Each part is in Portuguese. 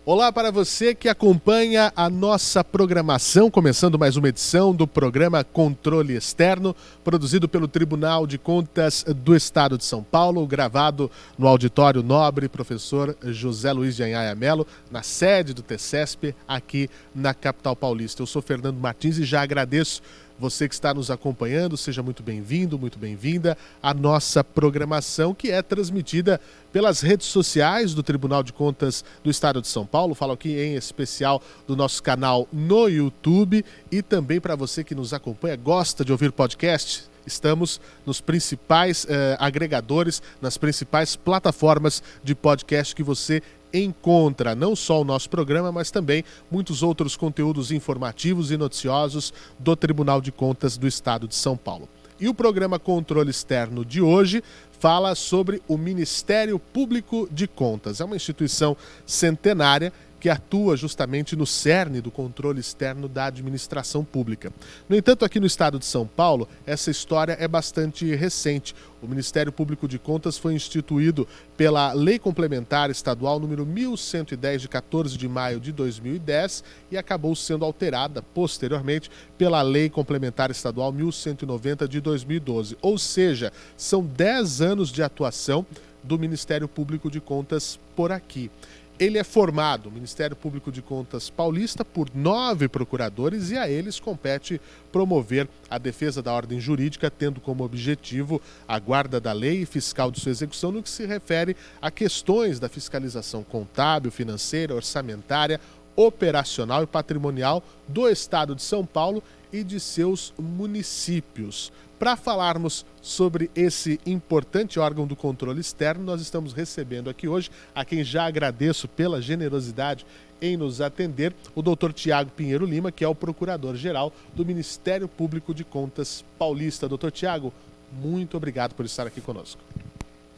Olá para você que acompanha a nossa programação, começando mais uma edição do programa Controle Externo, produzido pelo Tribunal de Contas do Estado de São Paulo, gravado no Auditório Nobre Professor José Luiz de Anhaya Mello, na sede do TCESP, aqui na capital paulista. Eu sou Fernando Martins e já agradeço você que está nos acompanhando, seja muito bem-vindo, muito bem-vinda à nossa programação, que é transmitida pelas redes sociais do Tribunal de Contas do Estado de São Paulo. Falo aqui em especial do nosso canal no YouTube e também para você que nos acompanha, gosta de ouvir podcast. Estamos nos principais agregadores, nas principais plataformas de podcast que você encontra não só o nosso programa, mas também muitos outros conteúdos informativos e noticiosos do Tribunal de Contas do Estado de São Paulo. E o programa Controle Externo de hoje fala sobre o Ministério Público de Contas. É uma instituição centenária que atua justamente no cerne do controle externo da administração pública. No entanto, aqui no estado de São Paulo, essa história é bastante recente. O Ministério Público de Contas foi instituído pela Lei Complementar Estadual número 1110, de 14 de maio de 2010, e acabou sendo alterada posteriormente pela Lei Complementar Estadual 1190 de 2012. Ou seja, são 10 anos de atuação do Ministério Público de Contas por aqui. Ele é formado, o Ministério Público de Contas paulista, por 9 procuradores e a eles compete promover a defesa da ordem jurídica, tendo como objetivo a guarda da lei e fiscal de sua execução no que se refere a questões da fiscalização contábil, financeira, orçamentária, operacional e patrimonial do Estado de São Paulo e de seus municípios. Para falarmos sobre esse importante órgão do controle externo, nós estamos recebendo aqui hoje, a quem já agradeço pela generosidade em nos atender, o Dr. Tiago Pinheiro Lima, que é o Procurador-Geral do Ministério Público de Contas paulista. Dr. Tiago, muito obrigado por estar aqui conosco.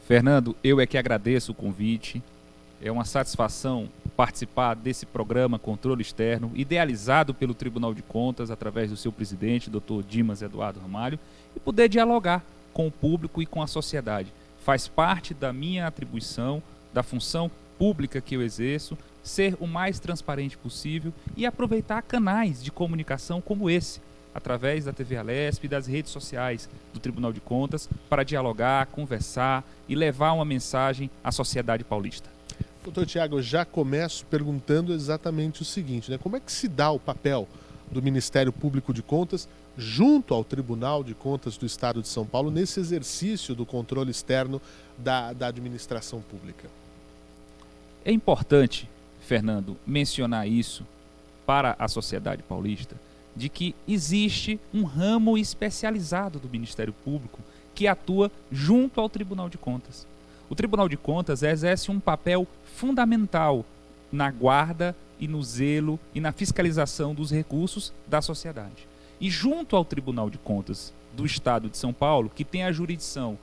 Fernando, eu é que agradeço o convite. É uma satisfação participar desse programa Controle Externo, idealizado pelo Tribunal de Contas através do seu presidente, Dr. Dimas Eduardo Ramalho, e poder dialogar com o público e com a sociedade. Faz parte da minha atribuição, da função pública que eu exerço, ser o mais transparente possível e aproveitar canais de comunicação como esse, através da TV Alesp e das redes sociais do Tribunal de Contas, para dialogar, conversar e levar uma mensagem à sociedade paulista. Doutor Tiago, eu já começo perguntando exatamente o seguinte, né? Como é que se dá o papel do Ministério Público de Contas junto ao Tribunal de Contas do Estado de São Paulo nesse exercício do controle externo da administração pública? É importante, Fernando, mencionar isso para a sociedade paulista, de que existe um ramo especializado do Ministério Público que atua junto ao Tribunal de Contas. O Tribunal de Contas exerce um papel fundamental na guarda e no zelo e na fiscalização dos recursos da sociedade. E junto ao Tribunal de Contas do Estado de São Paulo, que tem a jurisdição,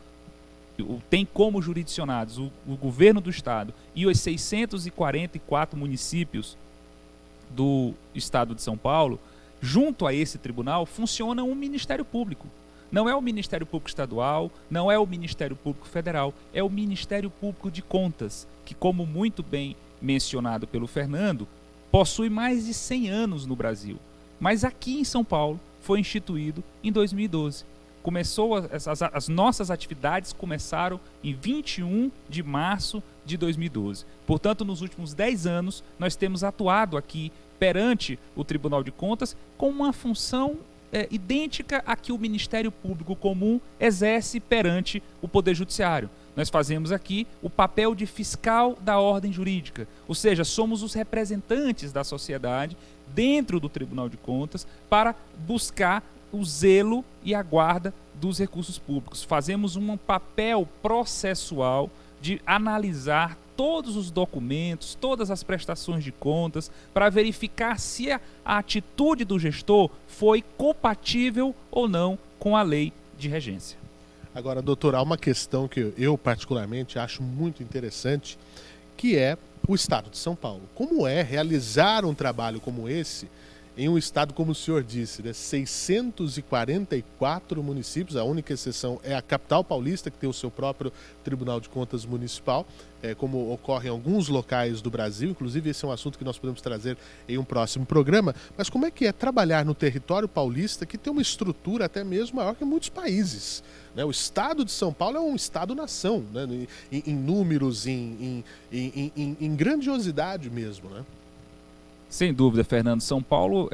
tem como jurisdicionados o governo do Estado e os 644 municípios do Estado de São Paulo, junto a esse tribunal funciona um Ministério Público. Não é o Ministério Público Estadual, não é o Ministério Público Federal, é o Ministério Público de Contas, que, como muito bem mencionado pelo Fernando, possui mais de 100 anos no Brasil. Mas aqui em São Paulo foi instituído em 2012. As nossas atividades começaram em 21 de março de 2012. Portanto, nos últimos 10 anos, nós temos atuado aqui perante o Tribunal de Contas com uma função idêntica à que o Ministério Público Comum exerce perante o Poder Judiciário. Nós fazemos aqui o papel de fiscal da ordem jurídica, ou seja, somos os representantes da sociedade dentro do Tribunal de Contas para buscar o zelo e a guarda dos recursos públicos. Fazemos um papel processual de analisar todos os documentos, todas as prestações de contas, para verificar se a atitude do gestor foi compatível ou não com a lei de regência. Agora, doutor, há uma questão que eu particularmente acho muito interessante, que é o Estado de São Paulo. Como é realizar um trabalho como esse em um estado, como o senhor disse, né, 644 municípios, a única exceção é a capital paulista, que tem o seu próprio Tribunal de Contas Municipal, como ocorre em alguns locais do Brasil, inclusive esse é um assunto que nós podemos trazer em um próximo programa, mas como é que é trabalhar no território paulista, que tem uma estrutura até mesmo maior que muitos países, né? O estado de São Paulo é um estado-nação, né? Em números, em grandiosidade mesmo, né? Sem dúvida, Fernando. São Paulo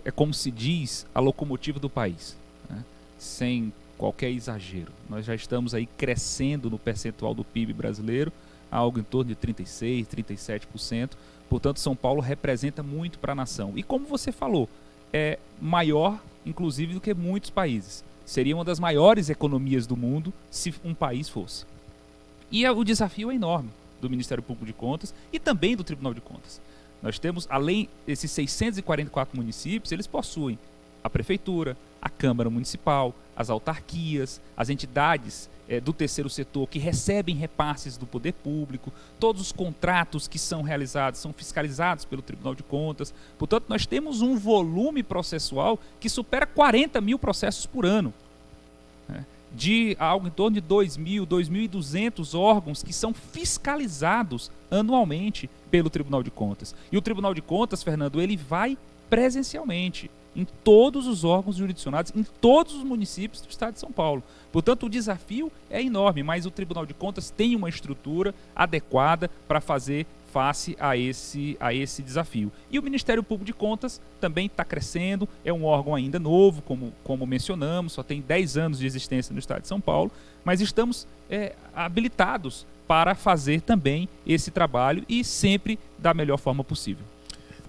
é como se diz, a locomotiva do país, né? Sem qualquer exagero. Nós já estamos aí crescendo no percentual do PIB brasileiro, algo em torno de 36%, 37%. Portanto, São Paulo representa muito para a nação. E como você falou, é maior, inclusive, do que muitos países. Seria uma das maiores economias do mundo se um país fosse. E o desafio é enorme do Ministério Público de Contas e também do Tribunal de Contas. Nós temos, além desses 644 municípios, eles possuem a prefeitura, a Câmara Municipal, as autarquias, as entidades do terceiro setor que recebem repasses do poder público, todos os contratos que são realizados são fiscalizados pelo Tribunal de Contas. Portanto, nós temos um volume processual que supera 40 mil processos por ano, né? De algo em torno de 2.200 órgãos que são fiscalizados anualmente pelo Tribunal de Contas. E o Tribunal de Contas, Fernando, ele vai presencialmente em todos os órgãos jurisdicionados, em todos os municípios do estado de São Paulo. Portanto, o desafio é enorme, mas o Tribunal de Contas tem uma estrutura adequada para fazer face a esse desafio. E o Ministério Público de Contas também está crescendo, é um órgão ainda novo, como mencionamos, só tem 10 anos de existência no estado de São Paulo, mas estamos habilitados para fazer também esse trabalho e sempre da melhor forma possível.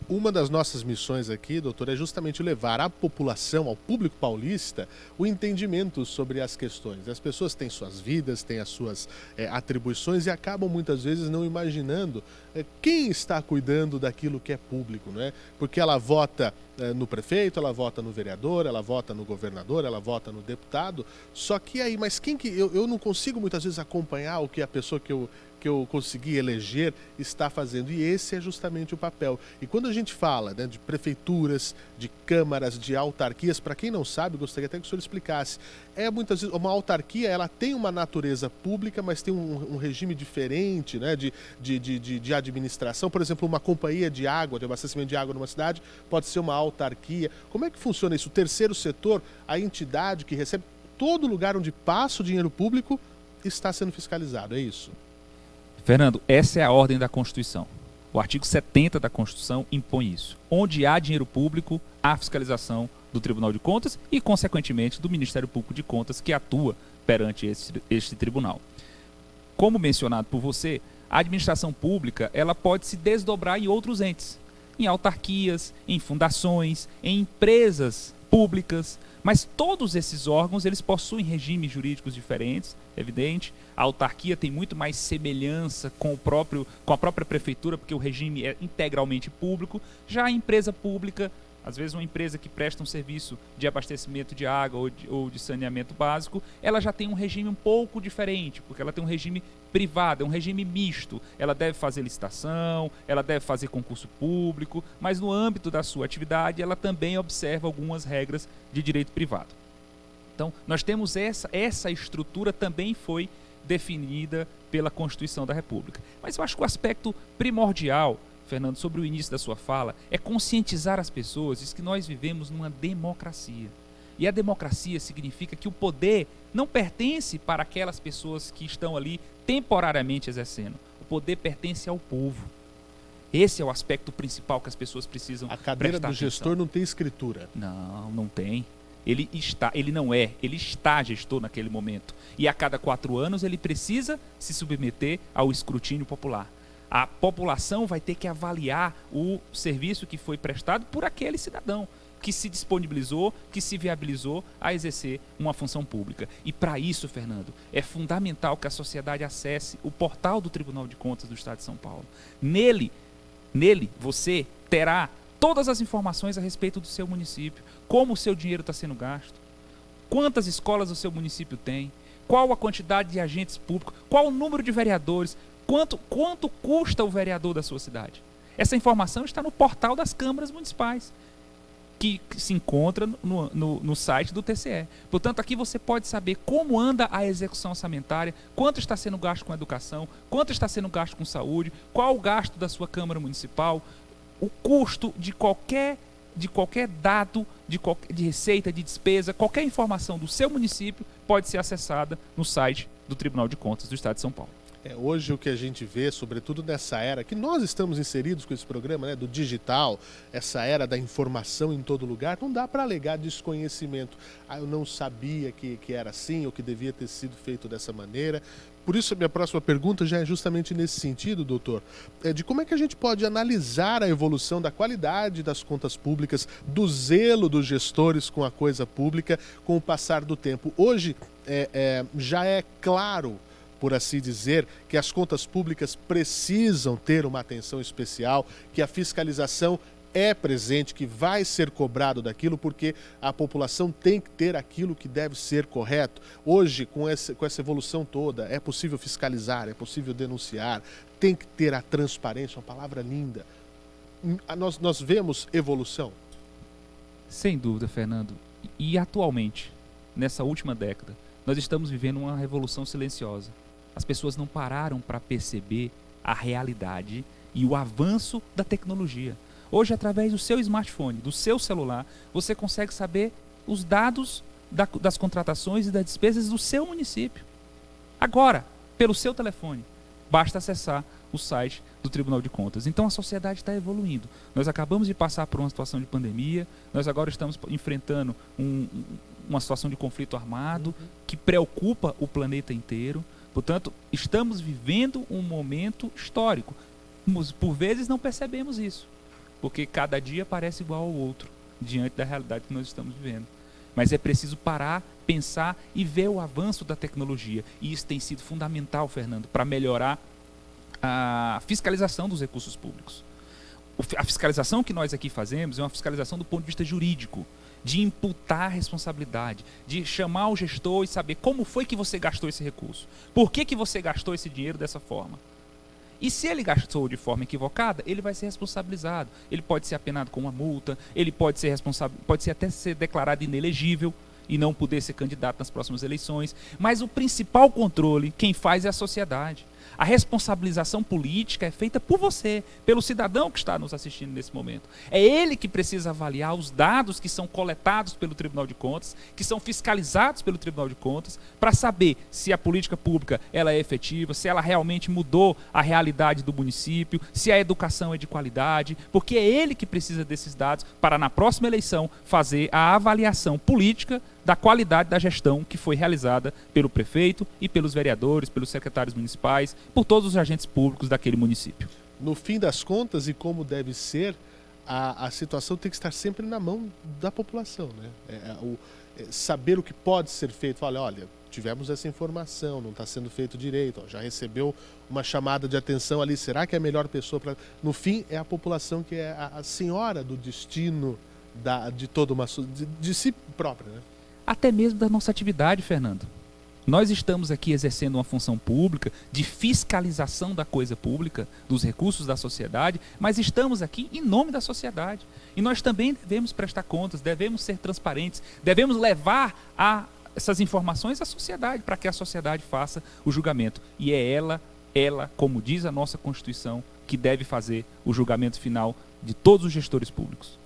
Uma das nossas missões aqui, doutor, é justamente levar à população, ao público paulista, o entendimento sobre as questões. As pessoas têm suas vidas, têm as suas atribuições e acabam muitas vezes não imaginando quem está cuidando daquilo que é público, né? Porque ela vota no prefeito, ela vota no vereador, ela vota no governador, ela vota no deputado, só que aí, mas quem que... Eu não consigo muitas vezes acompanhar o que a pessoa que eu consegui eleger está fazendo, e esse é justamente o papel. E quando a gente fala, né, de prefeituras, de câmaras, de autarquias, para quem não sabe, gostaria até que o senhor explicasse, muitas vezes uma autarquia, ela tem uma natureza pública, mas tem um regime diferente, né, de administração. Por exemplo, uma companhia de água, de abastecimento de água numa cidade, pode ser uma autarquia. Como é que funciona isso? O terceiro setor, a entidade que recebe, todo lugar onde passa o dinheiro público está sendo fiscalizado, é isso? Fernando, essa é a ordem da Constituição. O artigo 70 da Constituição impõe isso. Onde há dinheiro público, há fiscalização do Tribunal de Contas e, consequentemente, do Ministério Público de Contas, que atua perante este tribunal. Como mencionado por você, a administração pública ela pode se desdobrar em outros entes, em autarquias, em fundações, em empresas públicas, mas todos esses órgãos eles possuem regimes jurídicos diferentes, evidente. A autarquia tem muito mais semelhança com a própria prefeitura, porque o regime é integralmente público. Já a empresa pública, às vezes uma empresa que presta um serviço de abastecimento de água ou de saneamento básico, ela já tem um regime um pouco diferente, porque ela tem um regime privado, é um regime misto. Ela deve fazer licitação, ela deve fazer concurso público, mas no âmbito da sua atividade ela também observa algumas regras de direito privado. Então, nós temos essa estrutura também foi definida pela Constituição da República. Mas eu acho que o aspecto primordial, Fernando, sobre o início da sua fala, é conscientizar as pessoas de que nós vivemos numa democracia. E a democracia significa que o poder não pertence para aquelas pessoas que estão ali temporariamente exercendo. O poder pertence ao povo. Esse é o aspecto principal que as pessoas precisam prestar atenção. A cadeira do gestor não tem escritura. Não tem. Ele está gestor naquele momento. E a cada 4 anos ele precisa se submeter ao escrutínio popular. A população vai ter que avaliar o serviço que foi prestado por aquele cidadão que se disponibilizou, que se viabilizou a exercer uma função pública. E para isso, Fernando, é fundamental que a sociedade acesse o portal do Tribunal de Contas do Estado de São Paulo. Nele você terá todas as informações a respeito do seu município, como o seu dinheiro está sendo gasto, quantas escolas o seu município tem, qual a quantidade de agentes públicos, qual o número de vereadores, quanto custa o vereador da sua cidade. Essa informação está no portal das câmaras municipais. que se encontra no site do TCE. Portanto, aqui você pode saber como anda a execução orçamentária, quanto está sendo gasto com educação, quanto está sendo gasto com saúde, qual o gasto da sua Câmara Municipal, o custo de qualquer dado de receita, de despesa, qualquer informação do seu município pode ser acessada no site do Tribunal de Contas do Estado de São Paulo. Hoje o que a gente vê, sobretudo nessa era que nós estamos inseridos com esse programa, né, do digital, essa era da informação em todo lugar, não dá para alegar desconhecimento. Eu não sabia que era assim, ou que devia ter sido feito dessa maneira. Por isso a minha próxima pergunta já é justamente nesse sentido, doutor, de como é que a gente pode analisar a evolução da qualidade das contas públicas, do zelo dos gestores com a coisa pública, com o passar do tempo. Hoje já é claro, por assim dizer, que as contas públicas precisam ter uma atenção especial, que a fiscalização é presente, que vai ser cobrado daquilo, porque a população tem que ter aquilo que deve ser correto. Hoje, com essa evolução toda, é possível fiscalizar, é possível denunciar, tem que ter a transparência, uma palavra linda. Nós vemos evolução? Sem dúvida, Fernando. E atualmente, nessa última década, nós estamos vivendo uma revolução silenciosa. As pessoas não pararam para perceber a realidade e o avanço da tecnologia. Hoje, através do seu smartphone, do seu celular, você consegue saber os dados das contratações e das despesas do seu município. Agora, pelo seu telefone, basta acessar o site do Tribunal de Contas. Então a sociedade está evoluindo. Nós acabamos de passar por uma situação de pandemia, nós agora estamos enfrentando uma situação de conflito armado que preocupa o planeta inteiro. Portanto, estamos vivendo um momento histórico. Por vezes não percebemos isso, porque cada dia parece igual ao outro, diante da realidade que nós estamos vivendo. Mas é preciso parar, pensar e ver o avanço da tecnologia. E isso tem sido fundamental, Fernando, para melhorar a fiscalização dos recursos públicos. A fiscalização que nós aqui fazemos é uma fiscalização do ponto de vista jurídico, de imputar a responsabilidade, de chamar o gestor e saber como foi que você gastou esse recurso, por que você gastou esse dinheiro dessa forma. E se ele gastou de forma equivocada, ele vai ser responsabilizado. Ele pode ser apenado com uma multa, ele pode ser até ser declarado inelegível e não poder ser candidato nas próximas eleições. Mas o principal controle, quem faz é a sociedade. A responsabilização política é feita por você, pelo cidadão que está nos assistindo nesse momento. É ele que precisa avaliar os dados que são coletados pelo Tribunal de Contas, que são fiscalizados pelo Tribunal de Contas, para saber se a política pública ela é efetiva, se ela realmente mudou a realidade do município, se a educação é de qualidade, porque é ele que precisa desses dados para, na próxima eleição, fazer a avaliação política da qualidade da gestão que foi realizada pelo prefeito e pelos vereadores, pelos secretários municipais, por todos os agentes públicos daquele município. No fim das contas, e como deve ser, a situação tem que estar sempre na mão da população, né? Saber o que pode ser feito. Falar, olha, tivemos essa informação, não está sendo feito direito, já recebeu uma chamada de atenção ali, será que é a melhor pessoa para... No fim, é a população que é a senhora do destino de toda uma... de si própria, né? Até mesmo da nossa atividade, Fernando. Nós estamos aqui exercendo uma função pública de fiscalização da coisa pública, dos recursos da sociedade, mas estamos aqui em nome da sociedade. E nós também devemos prestar contas, devemos ser transparentes, devemos levar essas informações à sociedade, para que a sociedade faça o julgamento. E é ela, como diz a nossa Constituição, que deve fazer o julgamento final de todos os gestores públicos.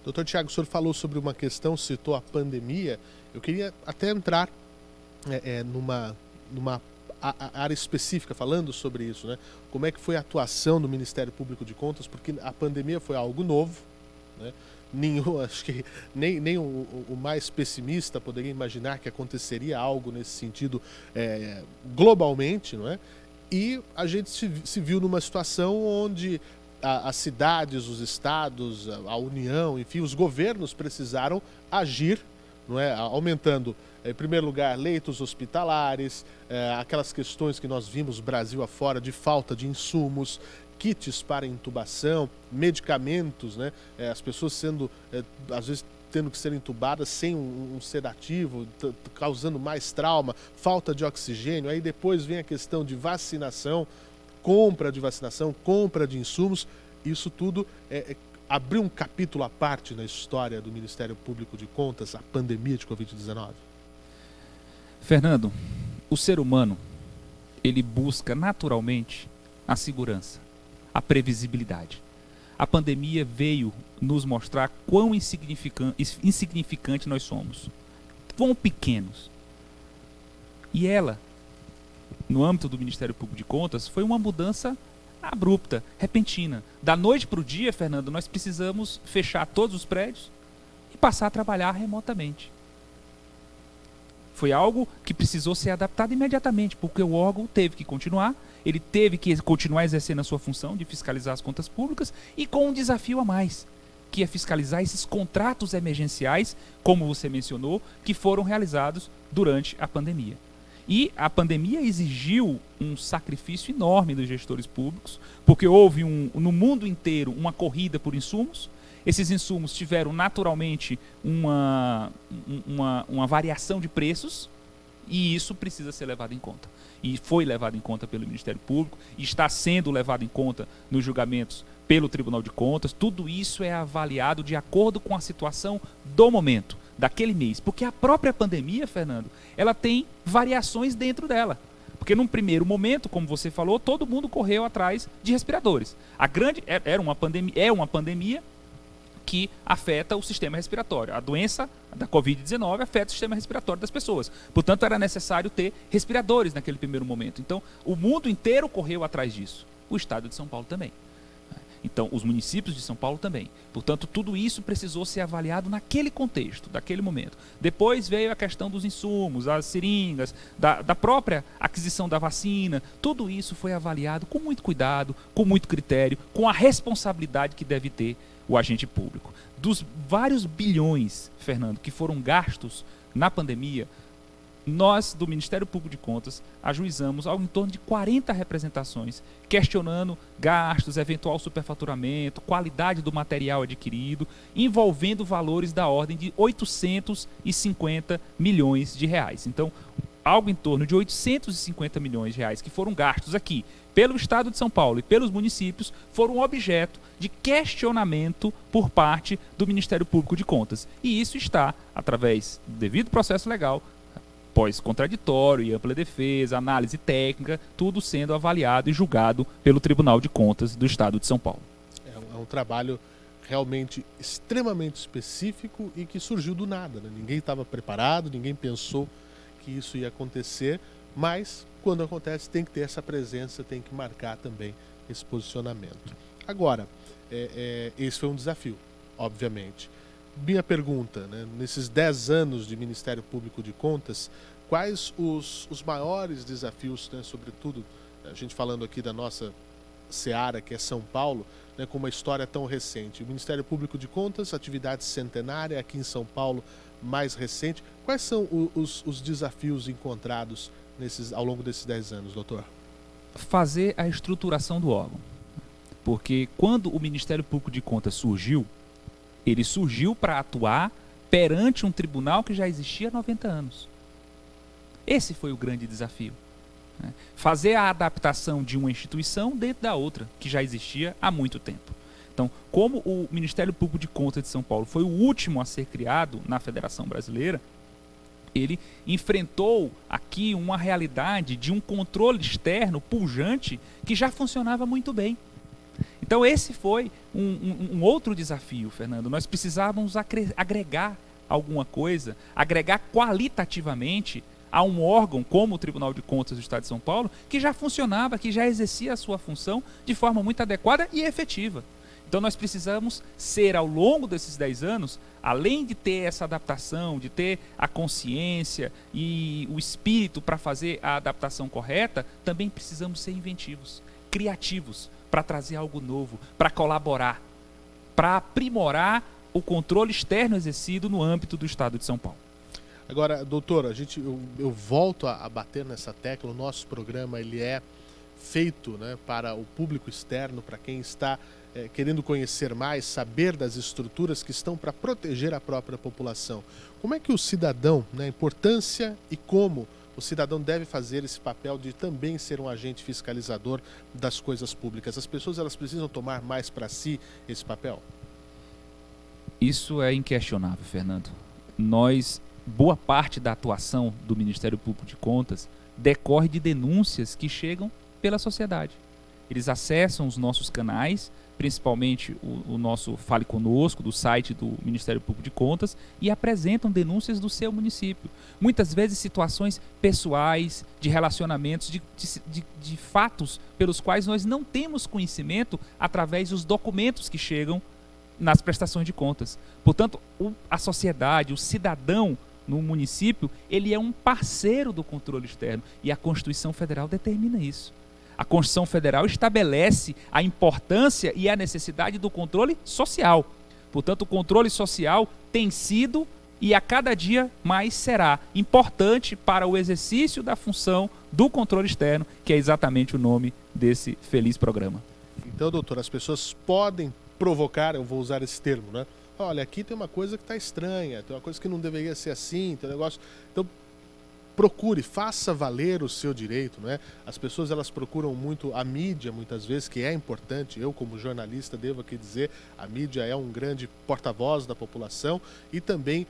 Doutor Tiago, o senhor falou sobre uma questão, citou a pandemia. Eu queria até entrar numa área específica falando sobre isso, né? Como é que foi a atuação do Ministério Público de Contas, porque a pandemia foi algo novo, né? Acho que nem o mais pessimista poderia imaginar que aconteceria algo nesse sentido globalmente, não é? E a gente se viu numa situação onde as cidades, os estados, a União, enfim, os governos precisaram agir, não é? Aumentando, em primeiro lugar, leitos hospitalares, aquelas questões que nós vimos Brasil afora de falta de insumos, kits para intubação, medicamentos, né? As pessoas sendo, às vezes, tendo que ser entubadas sem um sedativo, causando mais trauma, falta de oxigênio. Aí depois vem a questão de vacinação, compra de vacinação, compra de insumos. Isso tudo abriu um capítulo à parte na história do Ministério Público de Contas, a pandemia de Covid-19? Fernando, o ser humano, ele busca naturalmente a segurança, a previsibilidade. A pandemia veio nos mostrar quão insignificante nós somos, quão pequenos. E ela, no âmbito do Ministério Público de Contas, foi uma mudança abrupta, repentina. Da noite para o dia, Fernando, nós precisamos fechar todos os prédios e passar a trabalhar remotamente. Foi algo que precisou ser adaptado imediatamente, porque o órgão teve que continuar, ele teve que continuar exercendo a sua função de fiscalizar as contas públicas e com um desafio a mais, que é fiscalizar esses contratos emergenciais, como você mencionou, que foram realizados durante a pandemia. E a pandemia exigiu um sacrifício enorme dos gestores públicos, porque houve no mundo inteiro uma corrida por insumos. Esses insumos tiveram naturalmente uma variação de preços e isso precisa ser levado em conta. E foi levado em conta pelo Ministério Público, e está sendo levado em conta nos julgamentos pelo Tribunal de Contas. Tudo isso é avaliado de acordo com a situação do momento, daquele mês. Porque a própria pandemia, Fernando, ela tem variações dentro dela. Porque num primeiro momento, como você falou, todo mundo correu atrás de respiradores. É uma pandemia que afeta o sistema respiratório. A doença da Covid-19 afeta o sistema respiratório das pessoas. Portanto, era necessário ter respiradores naquele primeiro momento. Então, o mundo inteiro correu atrás disso. O estado de São Paulo também. Então, os municípios de São Paulo também. Portanto, tudo isso precisou ser avaliado naquele contexto, daquele momento. Depois veio a questão dos insumos, as seringas, da própria aquisição da vacina. Tudo isso foi avaliado com muito cuidado, com muito critério, com a responsabilidade que deve ter o agente público. Dos vários bilhões, Fernando, que foram gastos na pandemia, nós, do Ministério Público de Contas, ajuizamos algo em torno de 40 representações, questionando gastos, eventual superfaturamento, qualidade do material adquirido, envolvendo valores da ordem de 850 milhões de reais. Então, algo em torno de 850 milhões de reais que foram gastos aqui pelo Estado de São Paulo e pelos municípios foram objeto de questionamento por parte do Ministério Público de Contas. E isso está, através do devido processo legal, pós-contraditório e ampla defesa, análise técnica, tudo sendo avaliado e julgado pelo Tribunal de Contas do Estado de São Paulo. É um trabalho realmente extremamente específico e que surgiu do nada, né? Ninguém estava preparado, ninguém pensou que isso ia acontecer, mas quando acontece tem que ter essa presença, tem que marcar também esse posicionamento. Agora, esse foi um desafio, obviamente. Minha pergunta, né, nesses 10 anos de Ministério Público de Contas, quais os maiores desafios, né, sobretudo, a gente falando aqui da nossa seara, que é São Paulo, né, com uma história tão recente. O Ministério Público de Contas, atividade centenária, aqui em São Paulo, mais recente. Quais são os desafios encontrados ao longo desses 10 anos, doutor? Fazer a estruturação do órgão. Porque quando o Ministério Público de Contas surgiu, ele surgiu para atuar perante um tribunal que já existia há 90 anos. Esse foi o grande desafio. Né? Fazer a adaptação de uma instituição dentro da outra, que já existia há muito tempo. Então, como o Ministério Público de Contas de São Paulo foi o último a ser criado na Federação Brasileira, ele enfrentou aqui uma realidade de um controle externo pujante que já funcionava muito bem. Então esse foi um outro desafio, Fernando. Nós precisávamos agregar alguma coisa, agregar qualitativamente a um órgão como o Tribunal de Contas do Estado de São Paulo, que já funcionava, que já exercia a sua função de forma muito adequada e efetiva. Então nós precisamos ser, ao longo desses 10 anos, além de ter essa adaptação, de ter a consciência e o espírito para fazer a adaptação correta, também precisamos ser inventivos, criativos, para trazer algo novo, para colaborar, para aprimorar o controle externo exercido no âmbito do Estado de São Paulo. Agora, doutor, eu volto a bater nessa tecla. O nosso programa ele é feito, né, para o público externo, para quem está querendo conhecer mais, saber das estruturas que estão para proteger a própria população. Como é que o cidadão, né, a importância e como o cidadão deve fazer esse papel de também ser um agente fiscalizador das coisas públicas? As pessoas elas precisam tomar mais para si esse papel? Isso é inquestionável, Fernando. Boa parte da atuação do Ministério Público de Contas decorre de denúncias que chegam pela sociedade. Eles acessam os nossos canais, principalmente o nosso Fale Conosco, do site do Ministério Público de Contas, e apresentam denúncias do seu município. Muitas vezes situações pessoais, de relacionamentos, de fatos pelos quais nós não temos conhecimento através dos documentos que chegam nas prestações de contas. Portanto, a sociedade, o cidadão no município, ele é um parceiro do controle externo, e a Constituição Federal determina isso. A Constituição Federal estabelece a importância e a necessidade do controle social. Portanto, o controle social tem sido e a cada dia mais será importante para o exercício da função do controle externo, que é exatamente o nome desse feliz programa. Então, doutor, as pessoas podem provocar, eu vou usar esse termo, né? Olha, aqui tem uma coisa que está estranha, tem uma coisa que não deveria ser assim, tem um negócio... Então, procure, faça valer o seu direito, não é? As pessoas, elas procuram muito a mídia, muitas vezes, que é importante. Eu, como jornalista, devo aqui dizer, a mídia é um grande porta-voz da população, e também,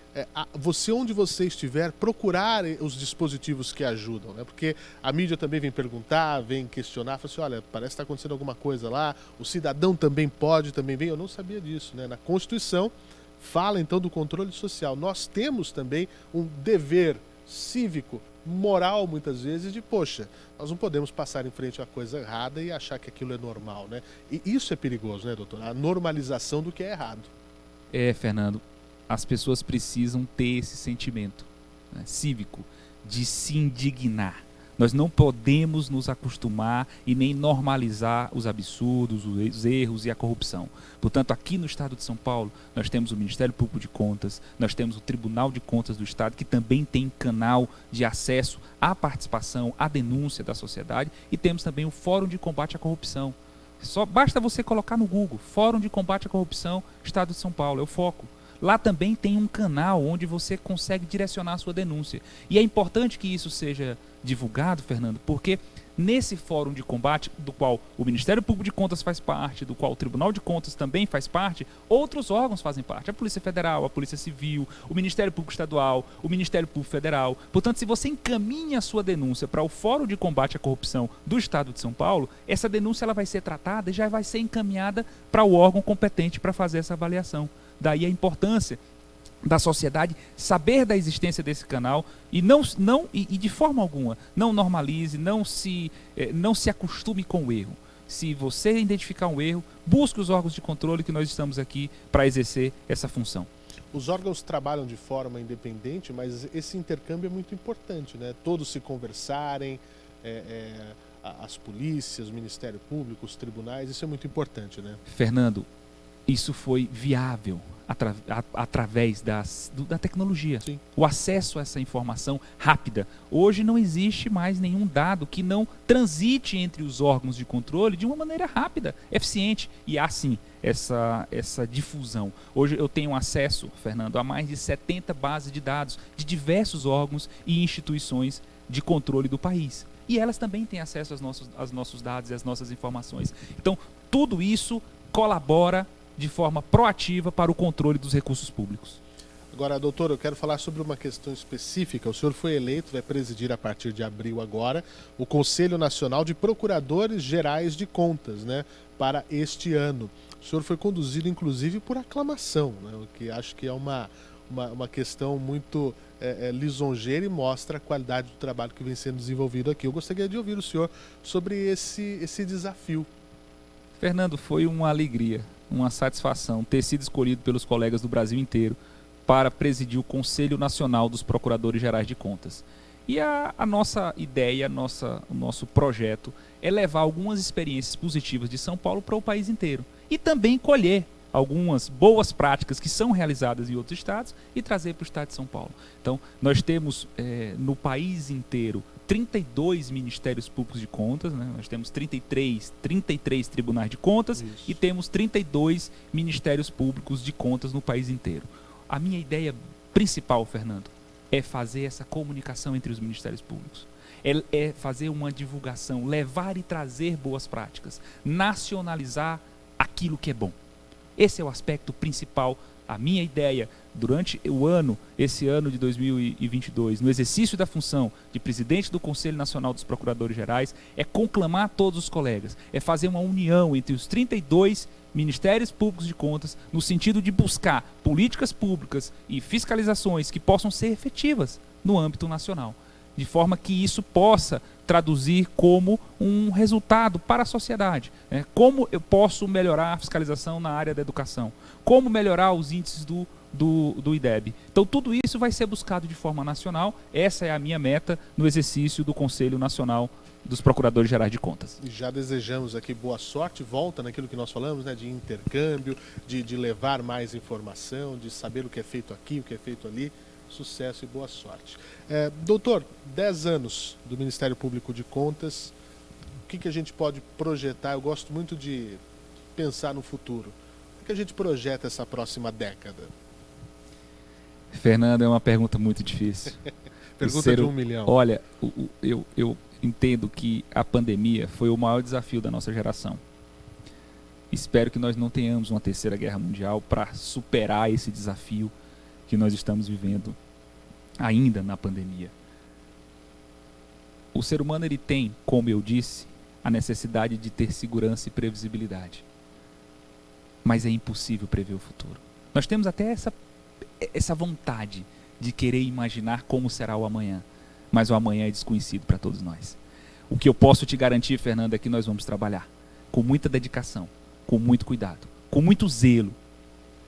você, onde você estiver, procurar os dispositivos que ajudam, né? Porque a mídia também vem perguntar, vem questionar, fala assim, olha, parece que está acontecendo alguma coisa lá, o cidadão também pode, também vem. Eu não sabia disso, né? Na Constituição fala, então, do controle social. Nós temos também um dever cívico, moral, muitas vezes, de, poxa, nós não podemos passar em frente a coisa errada e achar que aquilo é normal, né? E isso é perigoso, né, doutor? A normalização do que é errado. Fernando, as pessoas precisam ter esse sentimento, né, cívico, de se indignar. Nós não podemos nos acostumar e nem normalizar os absurdos, os erros e a corrupção. Portanto, aqui no Estado de São Paulo, nós temos o Ministério Público de Contas, nós temos o Tribunal de Contas do Estado, que também tem canal de acesso à participação, à denúncia da sociedade, e temos também o Fórum de Combate à Corrupção. Só basta você colocar no Google, Fórum de Combate à Corrupção, Estado de São Paulo, é o foco. Lá também tem um canal onde você consegue direcionar a sua denúncia. E é importante que isso seja divulgado, Fernando, porque nesse fórum de combate, do qual o Ministério Público de Contas faz parte, do qual o Tribunal de Contas também faz parte, outros órgãos fazem parte. A Polícia Federal, a Polícia Civil, o Ministério Público Estadual, o Ministério Público Federal. Portanto, se você encaminha a sua denúncia para o Fórum de Combate à Corrupção do Estado de São Paulo, essa denúncia ela vai ser tratada e já vai ser encaminhada para o órgão competente para fazer essa avaliação. Daí a importância da sociedade saber da existência desse canal e e de forma alguma não normalize, não se acostume com o erro. Se você identificar um erro, busque os órgãos de controle, que nós estamos aqui para exercer essa função. Os órgãos trabalham de forma independente, mas esse intercâmbio é muito importante, né? Todos se conversarem, as polícias, o Ministério Público, os tribunais, isso é muito importante, né? Fernando, isso foi viável através da tecnologia. Sim. O acesso a essa informação rápida. Hoje não existe mais nenhum dado que não transite entre os órgãos de controle de uma maneira rápida, eficiente. E há sim essa difusão. Hoje eu tenho acesso, Fernando, a mais de 70 bases de dados de diversos órgãos e instituições de controle do país. E elas também têm acesso aos nossos dados e às nossas informações. Então, tudo isso colabora de forma proativa para o controle dos recursos públicos. Agora, doutor, eu quero falar sobre uma questão específica. O senhor foi eleito, vai presidir a partir de abril agora, o Conselho Nacional de Procuradores Gerais de Contas, né, para este ano. O senhor foi conduzido, inclusive, por aclamação, né, o que acho que é uma questão muito lisonjeira e mostra a qualidade do trabalho que vem sendo desenvolvido aqui. Eu gostaria de ouvir o senhor sobre esse desafio. Fernando, foi uma alegria, uma satisfação ter sido escolhido pelos colegas do Brasil inteiro para presidir o Conselho Nacional dos Procuradores Gerais de Contas. E a nossa ideia, o nosso projeto é levar algumas experiências positivas de São Paulo para o país inteiro e também colher algumas boas práticas que são realizadas em outros estados e trazer para o estado de São Paulo. Então, nós temos no país inteiro 32 Ministérios Públicos de Contas, né? Nós temos 33 Tribunais de Contas. Isso. E temos 32 Ministérios Públicos de Contas no país inteiro. A minha ideia principal, Fernando, é fazer essa comunicação entre os Ministérios Públicos. É fazer uma divulgação, levar e trazer boas práticas, nacionalizar aquilo que é bom. Esse é o aspecto principal A minha ideia, durante esse ano de 2022, no exercício da função de presidente do Conselho Nacional dos Procuradores Gerais, é conclamar todos os colegas, é fazer uma união entre os 32 Ministérios Públicos de Contas, no sentido de buscar políticas públicas e fiscalizações que possam ser efetivas no âmbito nacional, de forma que isso possa traduzir como um resultado para a sociedade. Como eu posso melhorar a fiscalização na área da educação? Como melhorar os índices do IDEB? Então, tudo isso vai ser buscado de forma nacional. Essa é a minha meta no exercício do Conselho Nacional dos Procuradores Gerais de Contas. E já desejamos aqui boa sorte, volta naquilo que nós falamos, né, de intercâmbio, de levar mais informação, de saber o que é feito aqui, o que é feito ali. Sucesso e boa sorte. Doutor, 10 anos do Ministério Público de Contas, o que a gente pode projetar? Eu gosto muito de pensar no futuro. O que a gente projeta essa próxima década? Fernando, é uma pergunta muito difícil. Pergunta de 1 milhão. Olha, eu entendo que a pandemia foi o maior desafio da nossa geração. Espero que nós não tenhamos uma terceira guerra mundial para superar esse desafio que nós estamos vivendo ainda na pandemia. O ser humano ele tem, como eu disse, a necessidade de ter segurança e previsibilidade. Mas é impossível prever o futuro. Nós temos até essa vontade de querer imaginar como será o amanhã, mas o amanhã é desconhecido para todos nós. O que eu posso te garantir, Fernando, é que nós vamos trabalhar com muita dedicação, com muito cuidado, com muito zelo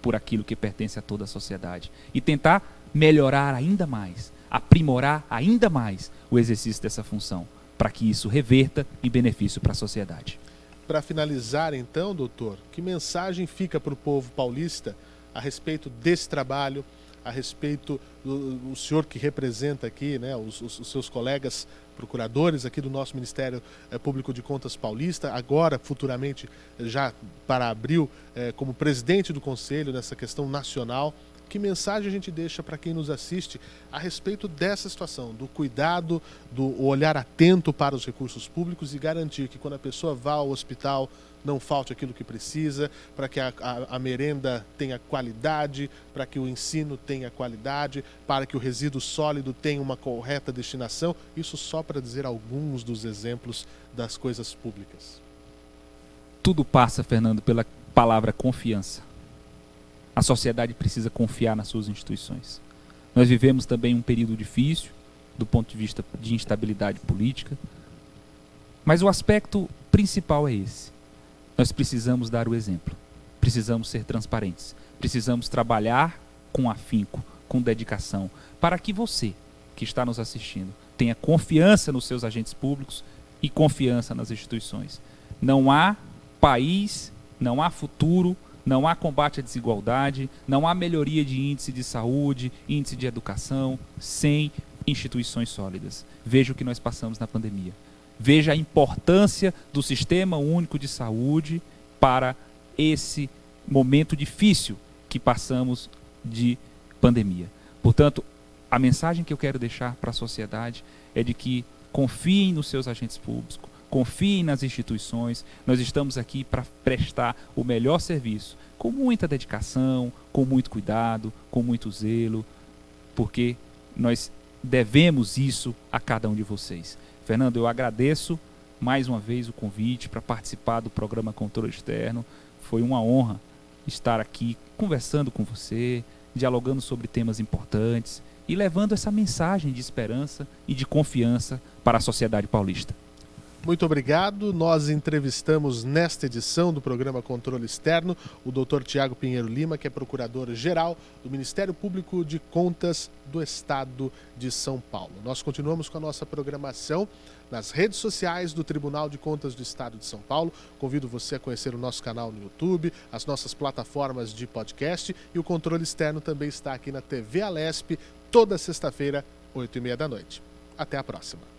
por aquilo que pertence a toda a sociedade e tentar melhorar ainda mais, aprimorar ainda mais o exercício dessa função, para que isso reverta em benefício para a sociedade. Para finalizar então, doutor, que mensagem fica para o povo paulista a respeito desse trabalho, a respeito do senhor que representa aqui, né, os seus colegas procuradores aqui do nosso Ministério Público de Contas paulista, agora, futuramente, já para abril, como presidente do Conselho nessa questão nacional. Que mensagem a gente deixa para quem nos assiste a respeito dessa situação, do cuidado, do olhar atento para os recursos públicos e garantir que quando a pessoa vá ao hospital não falte aquilo que precisa, para que a merenda tenha qualidade, para que o ensino tenha qualidade, para que o resíduo sólido tenha uma correta destinação. Isso só para dizer alguns dos exemplos das coisas públicas. Tudo passa, Fernando, pela palavra confiança. A sociedade precisa confiar nas suas instituições. Nós vivemos também um período difícil, do ponto de vista de instabilidade política, mas o aspecto principal é esse. Nós precisamos dar o exemplo, precisamos ser transparentes, precisamos trabalhar com afinco, com dedicação, para que você, que está nos assistindo, tenha confiança nos seus agentes públicos e confiança nas instituições. Não há país, não há futuro, não há combate à desigualdade, não há melhoria de índice de saúde, índice de educação, sem instituições sólidas. Veja o que nós passamos na pandemia. Veja a importância do Sistema Único de Saúde para esse momento difícil que passamos de pandemia. Portanto, a mensagem que eu quero deixar para a sociedade é de que confiem nos seus agentes públicos, confiem nas instituições. Nós estamos aqui para prestar o melhor serviço, com muita dedicação, com muito cuidado, com muito zelo, porque nós devemos isso a cada um de vocês. Fernando, eu agradeço mais uma vez o convite para participar do programa Controle Externo. Foi uma honra estar aqui conversando com você, dialogando sobre temas importantes e levando essa mensagem de esperança e de confiança para a sociedade paulista. Muito obrigado. Nós entrevistamos nesta edição do programa Controle Externo o Dr. Tiago Pinheiro Lima, que é procurador-geral do Ministério Público de Contas do Estado de São Paulo. Nós continuamos com a nossa programação nas redes sociais do Tribunal de Contas do Estado de São Paulo. Convido você a conhecer o nosso canal no YouTube, as nossas plataformas de podcast, e o Controle Externo também está aqui na TV Alesp, toda sexta-feira, 20h30 da noite. Até a próxima.